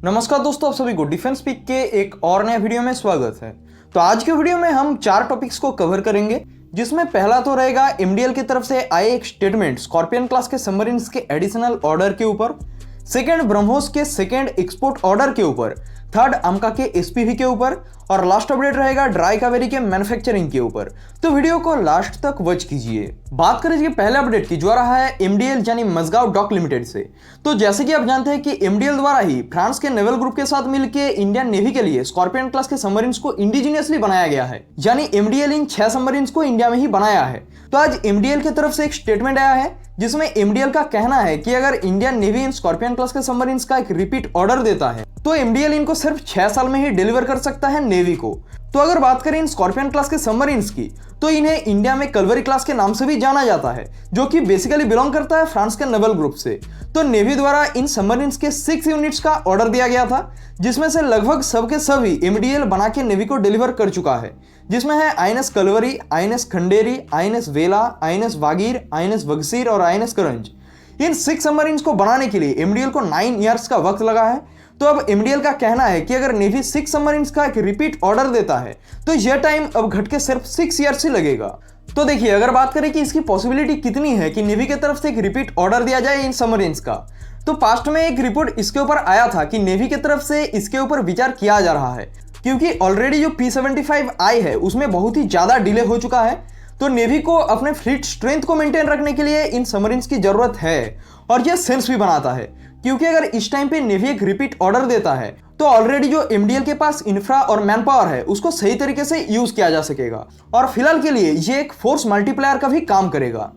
नमस्कार दोस्तों, आप सभी को डिफेंस पिक के एक और नए वीडियो में स्वागत है। तो आज के वीडियो में हम 4 टॉपिक्स को कवर करेंगे, जिसमें पहला तो रहेगा एमडीएल की तरफ से आए एक स्टेटमेंट स्कॉर्पियन क्लास के सबमरीन्स के एडिशनल ऑर्डर के ऊपर, सेकंड ब्रह्मोस के सेकंड एक्सपोर्ट ऑर्डर के ऊपर, थर्ड आमका के एसपीवी के ऊपर और लास्ट अपडेट रहेगा ड्राई कावेरी के मैन्युफैक्चरिंग के ऊपर। तो वीडियो को लास्ट तक वॉच कीजिए। बात करें इसके पहले अपडेट की, जो आ रहा है एमडीएल यानी मजगांव डॉक लिमिटेड से। तो जैसे कि आप जानते हैं कि एमडीएल द्वारा ही फ्रांस के नेवल ग्रुप के साथ मिलकर इंडियन नेवी के लिए स्कॉर्पियन क्लास के सबमरीन्स को इंडिजीनियसली बनाया गया है, यानी एमडीएल इन 6 सबमरीन्स को इंडिया में ही बनाया है। तो आज एमडीएल की तरफ से एक स्टेटमेंट आया है, जिसमें एमडीएल का कहना है कि अगर इंडियन नेवी इन स्कॉर्पियन क्लास के सबमरीन्स का एक रिपीट ऑर्डर देता है तो एमडीएल इनको सिर्फ 6 साल में ही डिलीवर कर सकता है नेवी को। तो अगर बात करें इन स्कॉर्पियन क्लास के सबमरीन्स की, तो इन्हें इंडिया में कलवरी क्लास के नाम से भी जाना जाता है, जो कि बेसिकली बिलोंग करता है फ्रांस के नेवल ग्रुप से। तो नेवी द्वारा इन सबमरीन्स के 6 यूनिट्स का ऑर्डर दिया गया था, जिसमें से लगभग सबके सभी एमडीएल बना के नेवी को डिलीवर कर चुका है, जिसमें है INS Kalvari, INS Khanderi, INS Vela, INS Vagir, INS Vagsheer और आईएनएस करंज। इन 6 सबमरीन्स को बनाने के लिए एमडीएल को 9 ईयर्स का वक्त लगा है। तो अब एमडीएल का कहना है कि अगर नेवी 6 सबमरीन्स का एक रिपीट ऑर्डर देता है तो यह टाइम अब घट के सिर्फ 6 ईयर्स ही लगेगा। तो देखिए, अगर बात करें कि इसकी पॉसिबिलिटी कितनी है कि नेवी की तरफ से एक रिपीट ऑर्डर दिया जाए इन सबमरीन्स का, तो पास्ट में एक रिपोर्ट इसके ऊपर आया था कि नेवी की तरफ से इसके ऊपर विचार किया जा रहा है, क्योंकि ऑलरेडी जो P-75 आई है उसमें बहुत ही ज्यादा डिले हो चुका है। तो नेवी को अपने फ्लीट स्ट्रेंथ को मेंटेन रखने के लिए इन सबमरीन्स की जरूरत है, और यह सेंस भी बनाता है, क्योंकि अगर इस टाइम पे नेवी एक रिपीट ऑर्डर देता है तो ऑलरेडी जो एमडीएल के पास इंफ्रा और मैन पावर है उसको सही तरीके से यूज किया जा सकेगा, और फिलहाल के लिए ये एक फोर्स मल्टीप्लायर का भी काम करेगा।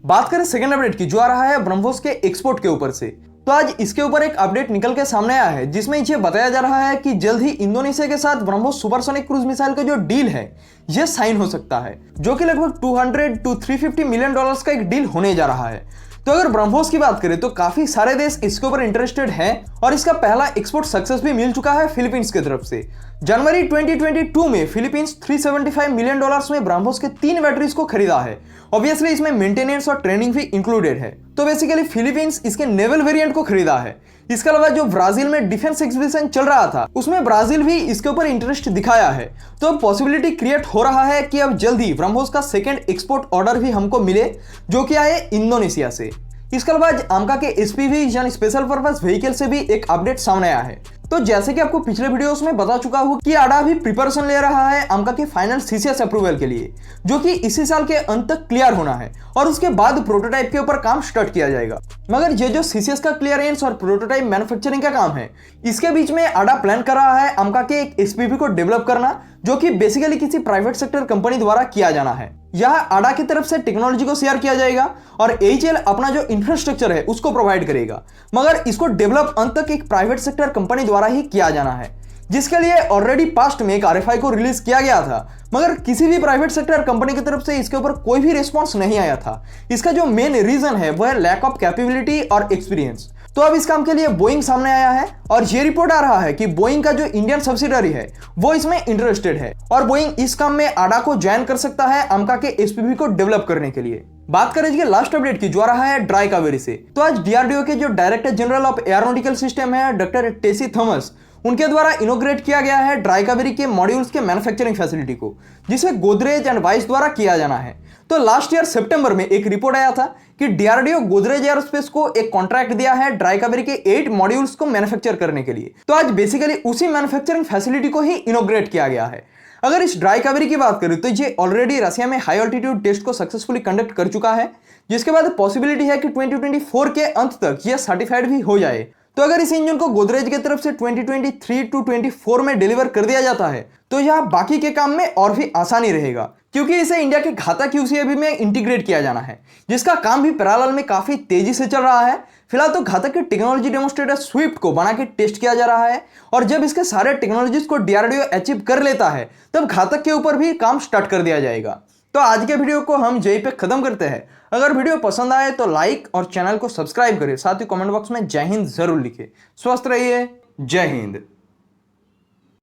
बात करें सेकंड अपडेट की, जो आ रहा है ब्रह्मोस के एक्सपोर्ट के ऊपर से। तो आज इसके ऊपर एक अपडेट निकल के सामने आया है, जिसमें ये बताया जा रहा है कि जल्द ही इंडोनेशिया के साथ ब्रह्मोस सुपरसोनिक क्रूज मिसाइल का जो डील है यह साइन हो सकता है, जो कि लगभग 200 to 350 मिलियन डॉलर्स का एक डील होने जा रहा है। तो अगर ब्रह्मोस की बात करें तो काफी सारे देश इसके ऊपर इंटरेस्टेड हैं, और इसका पहला एक्सपोर्ट सक्सेस भी मिल चुका है फिलीपींस की तरफ से। जनवरी 2022 में फिलीपींस 375 मिलियन डॉलर्स में ब्रह्मोस के 3 बैटरीज को खरीदा है। ऑब्वियसली इसमें मेंटेनेंस और ट्रेनिंग भी इंक्लूडेड है। तो बेसिकली फिलीपींस इसके नेवल वेरिएंट को खरीदा है। इसके अलावा जो ब्राजील में डिफेंस एग्जीबिशन चल रहा था उसमें ब्राजील भी इसके ऊपर इंटरेस्ट दिखाया है। तो पॉसिबिलिटी क्रिएट हो रहा है कि अब जल्दी ब्रह्मोस का सेकंड एक्सपोर्ट ऑर्डर भी हमको मिले, जो कि आए इंडोनेशिया से। इसके अलावा आमका के एसपीवी यानी स्पेशल पर्पस व्हीकल से भी एक अपडेट सामने आया है। तो जैसे कि आपको पिछले वीडियोस में बता चुका हूं कि आडा भी प्रिपरेशन ले रहा है आमका के फाइनल सीसीएस अप्रूवल के लिए, जो कि इसी साल के अंत तक क्लियर होना है, और उसके बाद प्रोटोटाइप के ऊपर काम स्टार्ट किया जाएगा। मगर ये जो सीसीएस का क्लियरेंस और प्रोटोटाइप मैन्युफैक्चरिंग का काम है, इसके बीच में आडा प्लान कर रहा है आमका के एक एसपीवी को डेवलप करना, जो कि बेसिकली किसी प्राइवेट सेक्टर कंपनी द्वारा किया जाना है। यह आडा की तरफ से टेक्नोलॉजी को शेयर किया जाएगा और एचएल अपना जो इंफ्रास्ट्रक्चर है उसको प्रोवाइड करेगा, मगर इसको डेवलप अंत तक एक प्राइवेट सेक्टर कंपनी द्वारा ही किया जाना है, जिसके लिए ऑलरेडी पास्ट में एक आरएफआई को रिलीज किया गया था, मगर किसी भी प्राइवेट सेक्टर कंपनी की तरफ से इसके ऊपर कोई भी रिस्पॉन्स नहीं आया था। इसका जो मेन रीजन है वह है लैक ऑफ कैपेबिलिटी और एक्सपीरियंस। तो अब इस काम के लिए बोइंग सामने आया है, और ये रिपोर्ट आ रहा है कि बोइंग का जो इंडियन सब्सिडरी है वो इसमें इंटरेस्टेड है, और बोइंग इस काम में आडा को ज्वाइन कर सकता है आमका के एसपीवी को डेवलप करने के लिए। बात करें इसके लास्ट अपडेट की, जो आ रहा है ड्राई कावेरी से। तो आज डीआरडीओ के जो director general of aeronautical system है डॉक्टर टेसी थॉमस, उनके द्वारा इनोग्रेट किया गया है ड्राई कावेरी के मॉड्यूल्स के मैन्युफैक्चरिंग फैसिलिटी को, जिसे गोदरेज एंड वाइस द्वारा किया जाना है। तो लास्ट ईयर सितंबर में एक रिपोर्ट आया था कि डीआरडीओ गोदरेज एयरोस्पेस को एक कॉन्ट्रैक्ट दिया है ड्राई कावेरी के 8 मॉड्यूल्स को मैन्युफैक्चर करने के लिए। तो आज बेसिकली उसी मैन्युफैक्चरिंग फैसिलिटी को ही इनोग्रेट किया गया है। अगर इस ड्राई कावेरी की बात करें तो ये ऑलरेडी रशिया में हाई ऑल्टीट्यूड टेस्ट को सक्सेसफुली कंडक्ट कर चुका है, जिसके बाद पॉसिबिलिटी है कि 2024 के अंत तक यह सर्टिफाइड भी हो जाए। तो अगर इस इंजन को गोदरेज की तरफ से 2023 to 24 में डिलीवर कर दिया जाता है तो यह बाकी के काम में और भी आसानी रहेगा, क्योंकि इसे इंडिया के घातक यूसीएवी में इंटीग्रेट किया जाना है, जिसका काम भी पैरेलल में काफी तेजी से चल रहा है। फिलहाल तो घातक के टेक्नोलॉजी डेमोन्स्ट्रेटर स्विफ्ट को बना के टेस्ट किया जा रहा है, और जब इसके सारे टेक्नोलॉजीज को डीआरडीओ अचीव कर लेता है तब घातक के ऊपर भी काम स्टार्ट कर दिया जाएगा। तो आज के वीडियो को हम यहीं पे खत्म करते हैं। अगर वीडियो पसंद आए तो लाइक और चैनल को सब्सक्राइब करें, साथ ही कमेंट बॉक्स में जय हिंद जरूर लिखें। स्वस्थ रहिए, जय हिंद।